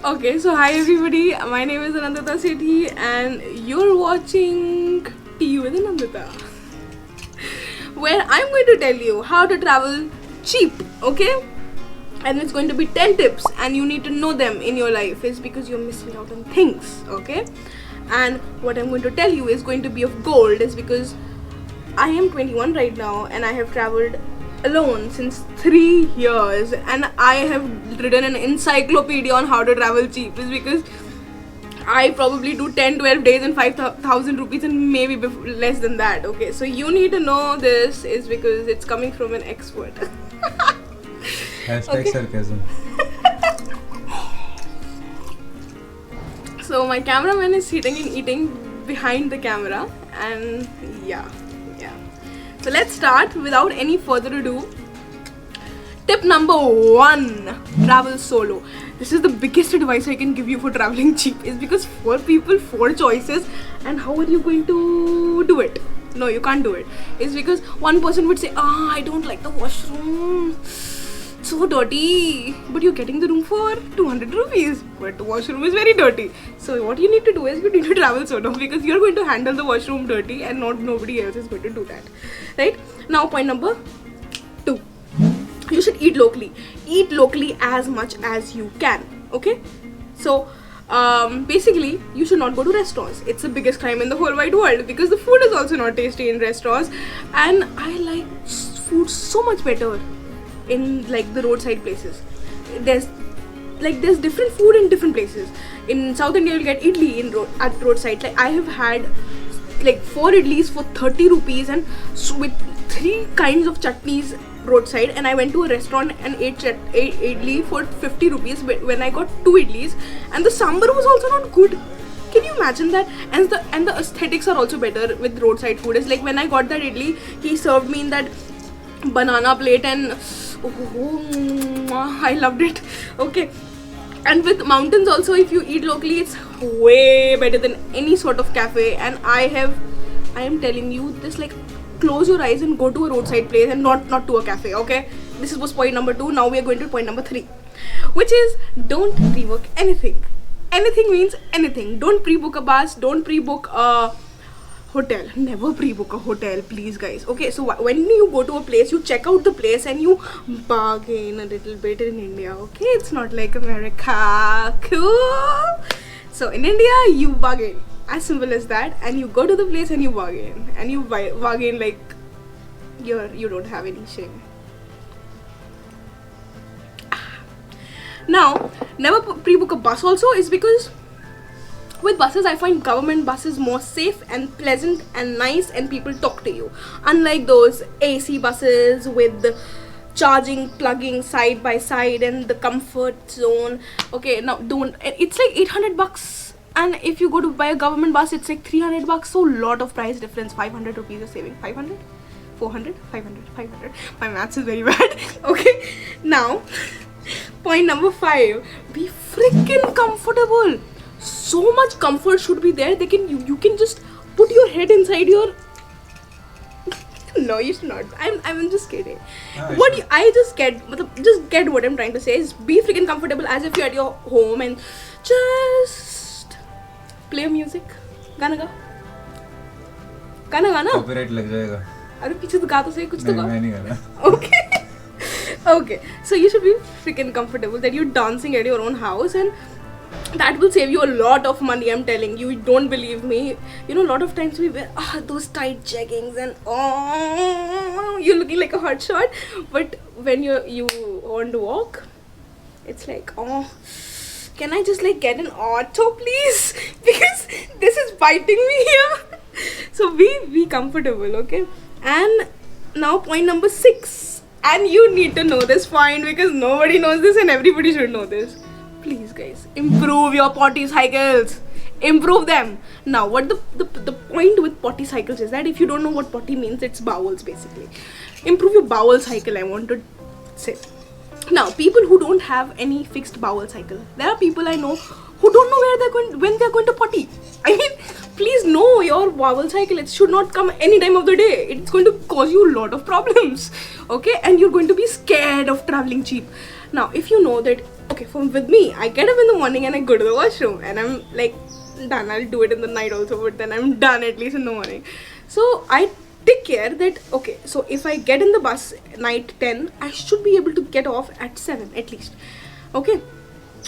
Okay, so hi everybody, my name is Anandita Sethi and you're watching Tea with Anandita, where I'm going to tell you how to travel cheap, okay? And it's going to be 10 tips and you need to know them in your life is because you're missing out on things, okay? And what I'm going to tell you is going to be of gold is because I am 21 right now and I have traveled alone since 3 years and I have written an encyclopedia on how to travel cheap is because I probably do 10-12 days and 5,000 rupees and maybe less than that. Okay, so you need to know this is because it's coming from an expert. Hashtag sarcasm. So my cameraman is sitting and eating behind the camera and yeah. So let's start without any further ado. Tip number 1, travel solo. This is the biggest advice I can give you for traveling cheap is because 4 people, 4 choices, and how are you going to do it? No, you can't do it. It's because one person would say, I don't like the washroom, it's so dirty, but you're getting the room for 200 rupees, but the washroom is very dirty. So what you need to do is you need to travel solo because you're going to handle the washroom dirty and nobody else is going to do that, right? Now point number 2, you should eat locally as much as you can, okay? So basically you should not go to restaurants. It's the biggest crime in the whole wide world because the food is also not tasty in restaurants, and I like food so much better in like the roadside places. There's different food in different places. In South India you'll get idli at roadside. Like I have had like 4 idlis for 30 rupees and with 3 kinds of chutneys roadside, and I went to a restaurant and ate idli for 50 rupees when I got 2 idlis and the sambar was also not good. Can you imagine that? And the aesthetics are also better with roadside food. It's like when I got that idli, he served me in that banana plate and I loved it. Okay, and with mountains also, if you eat locally, it's way better than any sort of cafe. And I am telling you this, like, close your eyes and go to a roadside place and not to a cafe, okay? This was point number 2. Now we are going to point number 3, which is don't pre-book anything. Anything means anything. Don't pre-book a bus, don't pre-book a hotel. Never pre-book a hotel, please guys. Okay, so when you go to a place, you check out the place and you bargain a little bit in India, okay? It's not like America. Cool. So in India you bargain, as simple as that, and you go to the place and you bargain, and you bargain like you don't have any shame. Now never pre-book a bus also is because with buses, I find government buses more safe and pleasant and nice, and people talk to you. Unlike those AC buses with the charging, plugging side by side and the comfort zone. Okay, now don't. It's like 800 bucks, and if you go to buy a government bus, it's like 300 bucks. So lot of price difference. 500 rupees you're saving. 500, 400, 500, 500. My maths is very bad. Okay, now point number 5. Be freaking comfortable. So much comfort should be there. You can just put your head inside your no, you should not. I'm just kidding. Just get what I'm trying to say is be freaking comfortable as if you're at your home and just play music. गाना Copyright लग जाएगा. अरे पीछे तो गा तो सही कुछ तो गा. मैं नहीं गा रहा. Okay, so you should be freaking comfortable that you're dancing at your own house, and that will save you a lot of money. I'm telling you, don't believe me. You know, a lot of times we wear those tight jeggings and you're looking like a hot shot, but when you want to walk, it's like, can I just like get an auto please, because this is biting me here. So be comfortable, okay? And now point number 6, and you need to know this point because nobody knows this and everybody should know this. Please guys, improve your potty cycles. Improve them. Now what the point with potty cycles is that if you don't know what potty means, it's bowels basically. Improve your bowel cycle, I want to say. Now people who don't have any fixed bowel cycle, there are people I know who don't know when they're going to potty. I mean, please know your bowel cycle. It should not come any time of the day. It's going to cause you a lot of problems, okay? And you're going to be scared of traveling cheap. Now if you know that okay, with me, I get up in the morning and I go to the washroom and I'm like done. I'll do it in the night also, but then I'm done at least in the morning. So I take care that, okay, so if I get in the bus night 10, I should be able to get off at 7 at least, okay,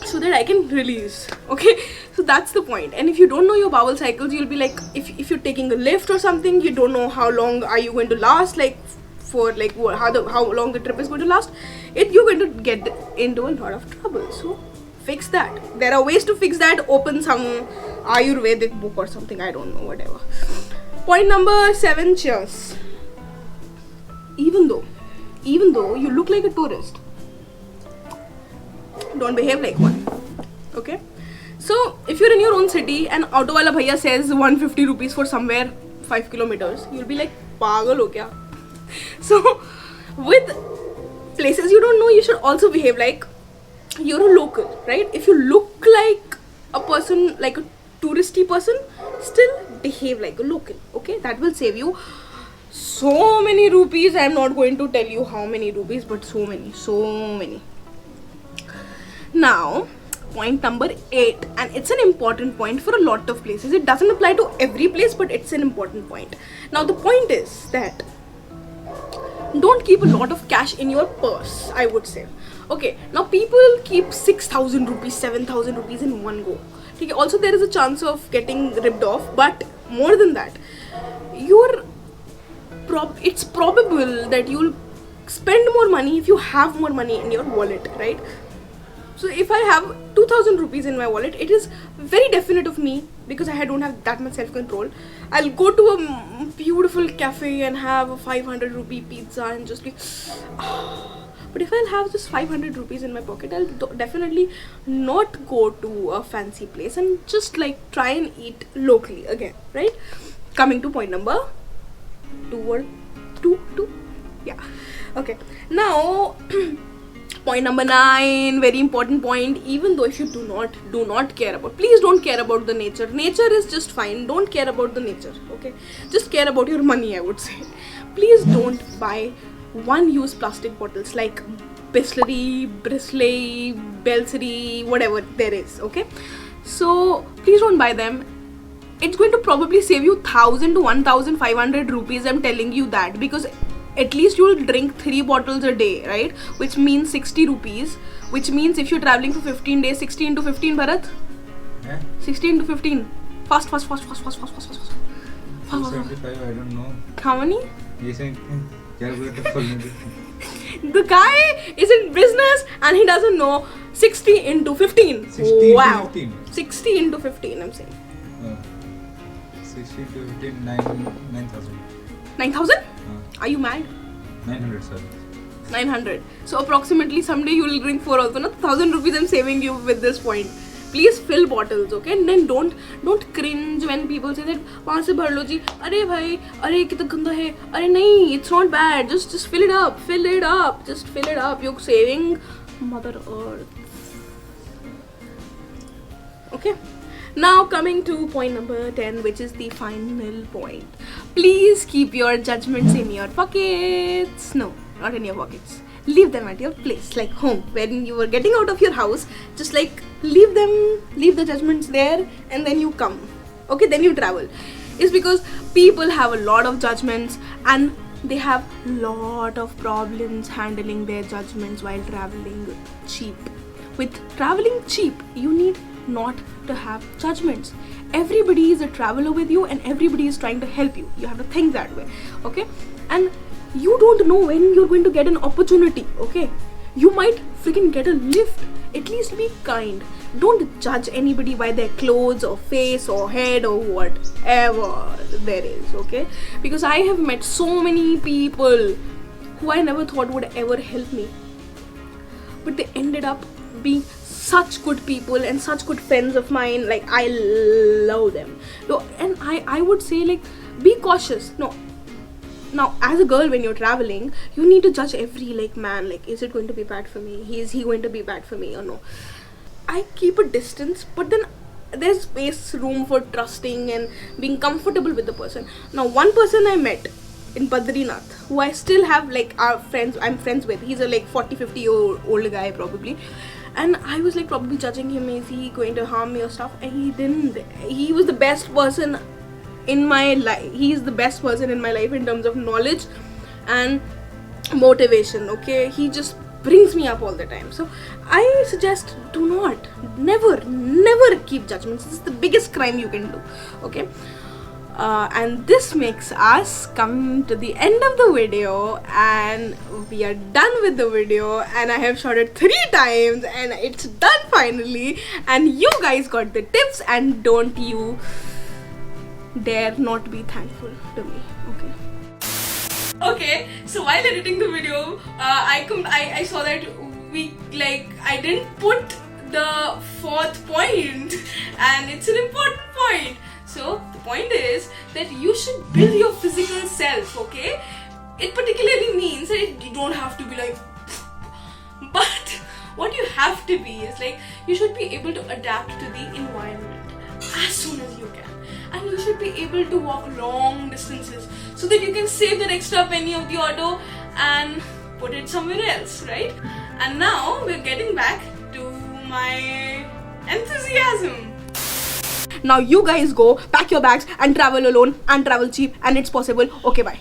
so that I can release, okay. So that's the point. And if you don't know your bowel cycles, you'll be like, if you're taking a lift or something, you don't know how long are you going to last, like for like how long the trip is going to last, you're going to get into a lot of trouble. So fix that. There are ways to fix that. Open some Ayurvedic book or something, I don't know, whatever. Point number 7, cheers. Even though you look like a tourist, don't behave like one, okay. So if you're in your own city and auto wala bhaiya says 150 rupees for somewhere 5 kilometers, you'll be like, pagal ho kya? So with places you don't know, you should also behave like you're a local, right? If you look like a person, like a touristy person, still behave like a local, okay. That will save you so many rupees. I'm not going to tell you how many rupees, but so many. Now, point number 8, and it's an important point for a lot of places. It doesn't apply to every place, but it's an important point. Now, the point is that don't keep a lot of cash in your purse, I would say. Okay, now people keep 6,000 rupees, 7,000 rupees in one go. Okay, also there is a chance of getting ripped off, but more than that, it's probable that you'll spend more money if you have more money in your wallet, right? So if I have 2,000 rupees in my wallet, it is very definite of me, because I don't have that much self-control, I'll go to a beautiful cafe and have a 500 rupee pizza and just be but if I'll have just 500 rupees in my pocket, I'll definitely not go to a fancy place and just like try and eat locally again, right? Coming to point number 2. Yeah, okay. Now point number 9, very important point. Even though if you do not care about, please don't care about the nature. Nature is just fine. Don't care about the nature, okay? Just care about your money, I would say. Please don't buy one-use plastic bottles like Bisleri, Brisley, Belseri, whatever there is, okay? So please don't buy them. It's going to probably save you 1,000 to 1,500 rupees. I'm telling you that, because at least you'll drink 3 bottles a day, right? Which means 60 rupees. Which means if you're traveling for 15 days, 60 into 15, Bharat? Yeah. 60 into 15. Fast. 275, I don't know. How many? Yes, calculator for me. The guy is in business and he doesn't know 60 into 15. 60 wow. into 15. 60 into 15, I'm saying. 60 into 15, 9,000. 9,000? Are you mad? 900, sir. 900. So approximately someday you will drink 4 also. Not 1,000 rupees I'm saving you with this point. Please fill bottles, okay? And then don't cringe when people say that वहाँ से भर लो जी. अरे भाई, अरे कितना गंदा है. अरे नहीं, it's not bad. Just fill it up. Just fill it up. You're saving Mother Earth. Okay. Now coming to point number 10, which is the final point. Please keep your judgments in your pockets. No, not in your pockets. Leave them at your place, like home. When you were getting out of your house, just like leave the judgments there, and then you come. Okay, then you travel. It's because people have a lot of judgments and they have lot of problems handling their judgments while traveling cheap. With traveling cheap, you need not to have judgments. Everybody is a traveler with you and everybody is trying to help you. You have to think that way, okay? And you don't know when you're going to get an opportunity, okay? You might freaking get a lift. At least be kind. Don't judge anybody by their clothes or face or head or whatever there is, okay? Because I have met so many people who I never thought would ever help me, but they ended up being such good people and such good friends of mine. Like, I love them. No, and I would say, like, be cautious. No, now as a girl, when you're traveling, you need to judge every man, like, is it going to be bad for me? Is he going to be bad for me or no? I keep a distance, but then there's space, room for trusting and being comfortable with the person. Now, one person I met in Badrinath, who I still have, like, I'm friends with. He's a 40-50 year old guy probably, and I was like probably judging him, is he going to harm me or stuff, and he didn't. He was the best person in my life. He is the best person in my life in terms of knowledge and motivation. Okay, he just brings me up all the time. So I suggest, do not, never keep judgments. This is the biggest crime you can do. Okay. And this makes us come to the end of the video, and we are done with the video, and I have shot it 3 times and it's done finally, and you guys got the tips, and don't you dare not be thankful to me. Okay, so while editing the video, I saw that I didn't put the 4th point, and it's an important point. So the point is that you should build your physical self, okay? It particularly means that you don't have to be like, but what you have to be is like, you should be able to adapt to the environment as soon as you can. And you should be able to walk long distances so that you can save that extra penny of the auto and put it somewhere else, right? And now we're getting back to my enthusiasm. Now you guys go, pack your bags and travel alone and travel cheap, and it's possible. Okay, bye.